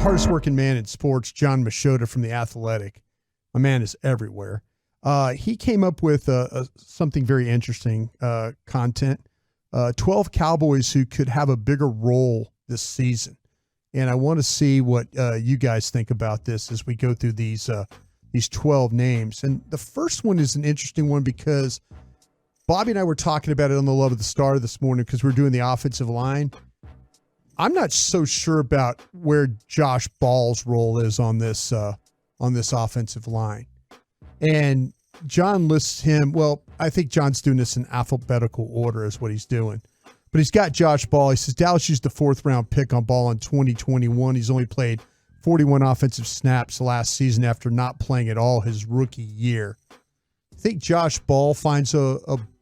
hardest working man in sports, Jon Machota from The Athletic. My man is everywhere. He came up with something very interesting content. 12 Cowboys who could have a bigger role this season. And I want to see what you guys think about this as we go through these 12 names. And the first one is an interesting one because Bobby and I were talking about it on the Love of the Star this morning because we're doing the offensive line. I'm not so sure about where Josh Ball's role is on this offensive line. And John lists him. Well, I think John's doing this in alphabetical order is what he's doing. But he's got Josh Ball. He says Dallas used the 4th round pick on Ball in 2021. He's only played 41 offensive snaps last season after not playing at all his rookie year. I think Josh Ball finds a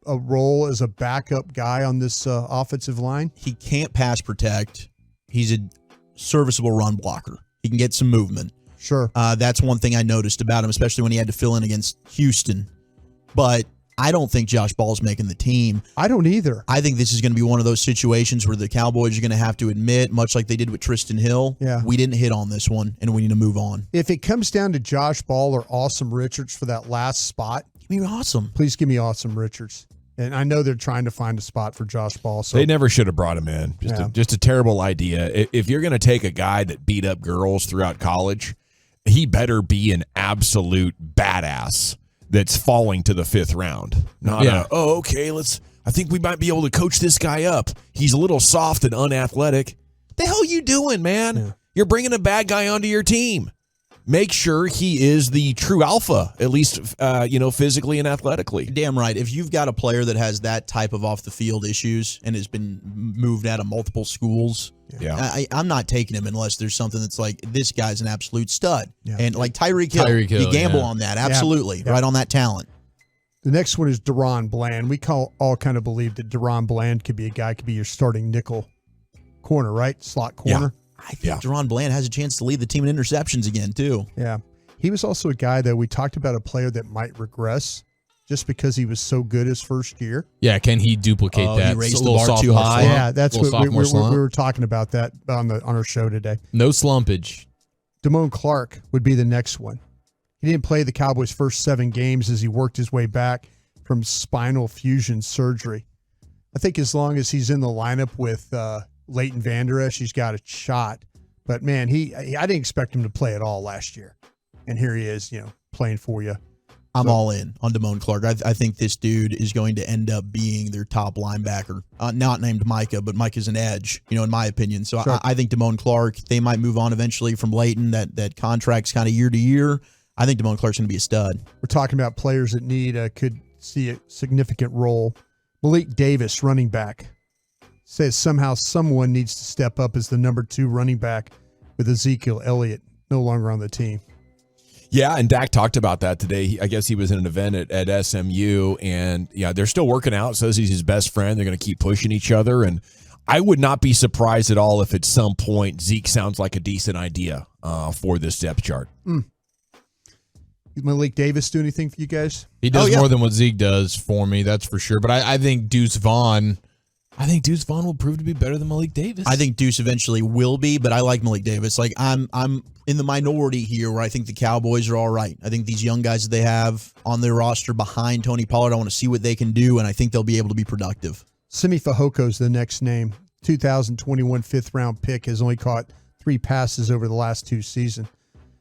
role as a backup guy on this offensive line. He can't pass protect. He's a serviceable run blocker. He can get some movement. Sure. That's one thing I noticed about him, especially when he had to fill in against Houston. But I don't think Josh Ball's making the team. I don't either. I think this is going to be one of those situations where the Cowboys are going to have to admit, much like they did with Tristan Hill, we didn't hit on this one, and we need to move on. If it comes down to Josh Ball or Awesome Richards for that last spot, give me Awesome. Please give me Awesome Richards. And I know they're trying to find a spot for Josh Ball. So they never should have brought him in. Just a terrible idea. If you're going to take a guy that beat up girls throughout college, he better be an absolute badass that's falling to the 5th round. Not I think we might be able to coach this guy up. He's a little soft and unathletic. The hell you doing, man? Yeah. You're bringing a bad guy onto your team. Make sure he is the true alpha, at least, physically and athletically. Damn right. If you've got a player that has that type of off-the-field issues and has been moved out of multiple schools, I'm not taking him unless there's something that's like, this guy's an absolute stud. Yeah. And like Tyreek Hill, you gamble on that. Absolutely. Yeah. Right on that talent. The next one is Daron Bland. We all kind of believe that Daron Bland could be a guy, could be your starting nickel corner, right? Slot corner. Yeah. I think Daron Bland has a chance to lead the team in interceptions again, too. Yeah. He was also a guy that we talked about, a player that might regress just because he was so good his first year. Yeah, can he duplicate that? He raised the bar too high. Yeah, that's what we were talking about that on our show today. No slumpage. Damone Clark would be the next one. He didn't play the Cowboys' first 7 games as he worked his way back from spinal fusion surgery. I think as long as he's in the lineup with Leighton Vander Esch, he's got a shot. But, man, I didn't expect him to play at all last year. And here he is, playing for you. I'm all in on Damone Clark. I think this dude is going to end up being their top linebacker. Not named Micah, but Micah's an edge, in my opinion. So sure. I think Damone Clark, they might move on eventually from Leighton. That contract's kind of year to year. I think Damone Clark's going to be a stud. We're talking about players that could see a significant role. Malik Davis, running back, says somehow someone needs to step up as the number 2 running back with Ezekiel Elliott no longer on the team. Yeah, and Dak talked about that today. I guess he was in an event at SMU, and they're still working out. Says he's his best friend. They're going to keep pushing each other, and I would not be surprised at all if at some point Zeke sounds like a decent idea for this depth chart. Did Malik Davis do anything for you guys? He does more than what Zeke does for me, that's for sure. But I think Deuce Vaughn will prove to be better than Malik Davis. I think Deuce eventually will be, but I like Malik Davis. Like I'm in the minority here where I think the Cowboys are all right. I think these young guys that they have on their roster behind Tony Pollard, I want to see what they can do, and I think they'll be able to be productive. Simi Fajoko's the next name. 2021 5th-round pick, has only caught 3 passes over the last 2 seasons.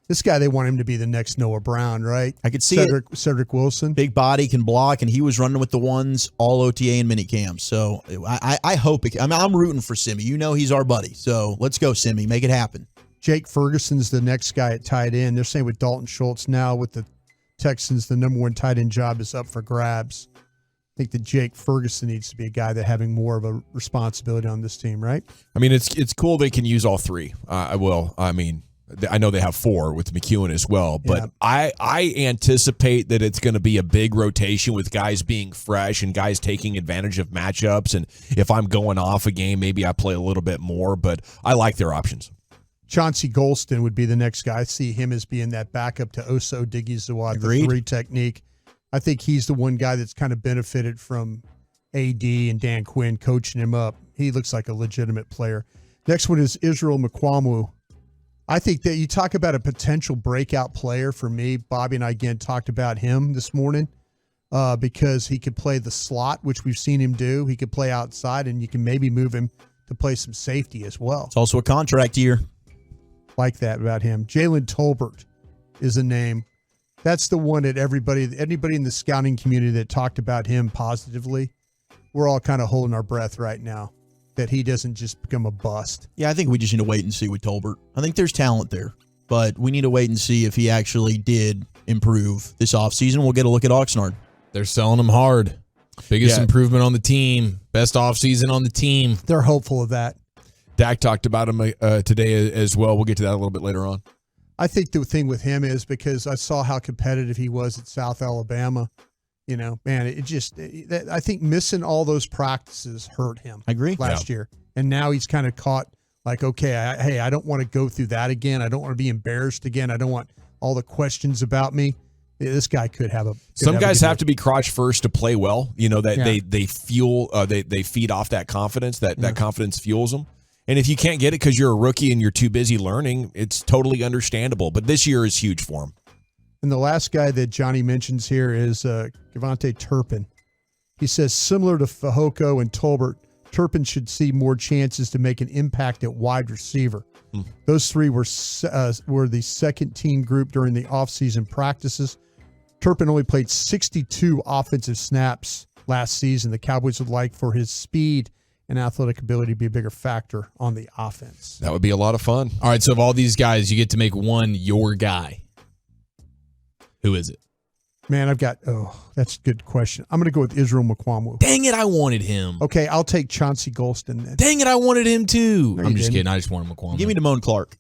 This guy, they want him to be the next Noah Brown, right? I could see Cedric Wilson. Big body, can block, and he was running with the ones all OTA and minicamp. So I hope it. I'm rooting for Simi. He's our buddy. So let's go, Simi. Make it happen. Jake Ferguson's the next guy at tight end. They're saying with Dalton Schultz now with the Texans, the number 1 tight end job is up for grabs. I think that Jake Ferguson needs to be a guy that having more of a responsibility on this team, right? I mean, it's cool they can use all 3. I know they have 4 with McEwen as well, but I anticipate that it's going to be a big rotation with guys being fresh and guys taking advantage of matchups. And if I'm going off a game, maybe I play a little bit more, but I like their options. Chauncey Golston would be the next guy. I see him as being that backup to Oso Odighizuwa, the 3 technique. I think he's the one guy that's kind of benefited from AD and Dan Quinn coaching him up. He looks like a legitimate player. Next one is Israel Mukuamu. I think that you talk about a potential breakout player for me. Bobby and I again talked about him this morning because he could play the slot, which we've seen him do. He could play outside, and you can maybe move him to play some safety as well. It's also a contract year. Like that about him. Jalen Tolbert is a name. That's the one that anybody in the scouting community that talked about him positively, we're all kind of holding our breath right now that he doesn't just become a bust. Yeah, I think we just need to wait and see with Tolbert. I think there's talent there, but we need to wait and see if he actually did improve this offseason. We'll get a look at Oxnard. They're selling him hard. Biggest improvement on the team. Best offseason on the team. They're hopeful of that. Dak talked about him today as well. We'll get to that a little bit later on. I think the thing with him is because I saw how competitive he was at South Alabama. You know, man, I think missing all those practices hurt him. I agree. Last year. And now he's kind of caught like, okay, I don't want to go through that again. I don't want to be embarrassed again. I don't want all the questions about me. This guy could have a. Some guys have to be crotch first to play well. You know, that they fuel, they feed off that confidence. That confidence fuels them. And if you can't get it because you're a rookie and you're too busy learning, it's totally understandable. But this year is huge for him. And the last guy that Johnny mentions here is Kavontae Turpin. He says, similar to Fehoko and Tolbert, Turpin should see more chances to make an impact at wide receiver. Those three were the second team group during the offseason practices. Turpin only played 62 offensive snaps last season. The Cowboys would like for his speed and athletic ability to be a bigger factor on the offense. That would be a lot of fun. All right, so of all these guys, you get to make one your guy. Who is it? Man, that's a good question. I'm going to go with Israel Mukuamu. Dang it, I wanted him. Okay, I'll take Chauncey Golston then. Dang it, I wanted him too. No, I'm just didn't. kidding. I just wanted Mukuamu. Give me Damone Clark.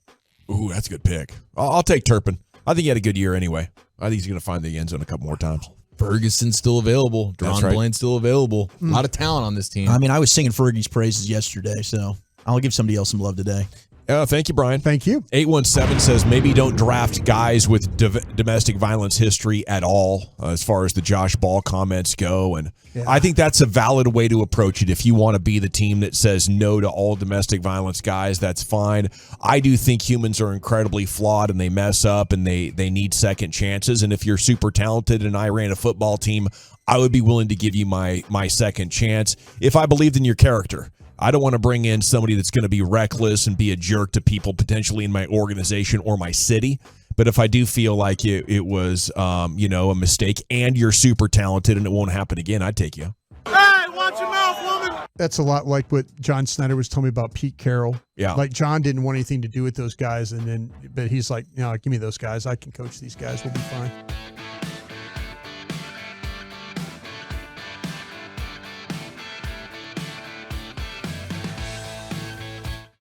Ooh, that's a good pick. I'll take Turpin. I think he had a good year anyway. I think he's going to find the end zone a couple more times. Ferguson's still available. Daron right. Blaine's still available. A lot of talent on this team. I mean, I was singing Fergie's praises yesterday, so I'll give somebody else some love today. Thank you, Brian. Thank you. 817 says maybe don't draft guys with domestic violence history at all as far as the Josh Ball comments go. And I think that's a valid way to approach it. If you want to be the team that says no to all domestic violence guys, that's fine. I do think humans are incredibly flawed and they mess up and they need second chances. And if you're super talented and I ran a football team, I would be willing to give you my second chance if I believed in your character. I don't want to bring in somebody that's going to be reckless and be a jerk to people potentially in my organization or my city. But if I do feel like it was, a mistake and you're super talented and it won't happen again, I'd take you. Hey, watch your mouth, woman. That's a lot like what John Snyder was telling me about Pete Carroll. Yeah. Like John didn't want anything to do with those guys. But he's like, give me those guys. I can coach these guys. We'll be fine.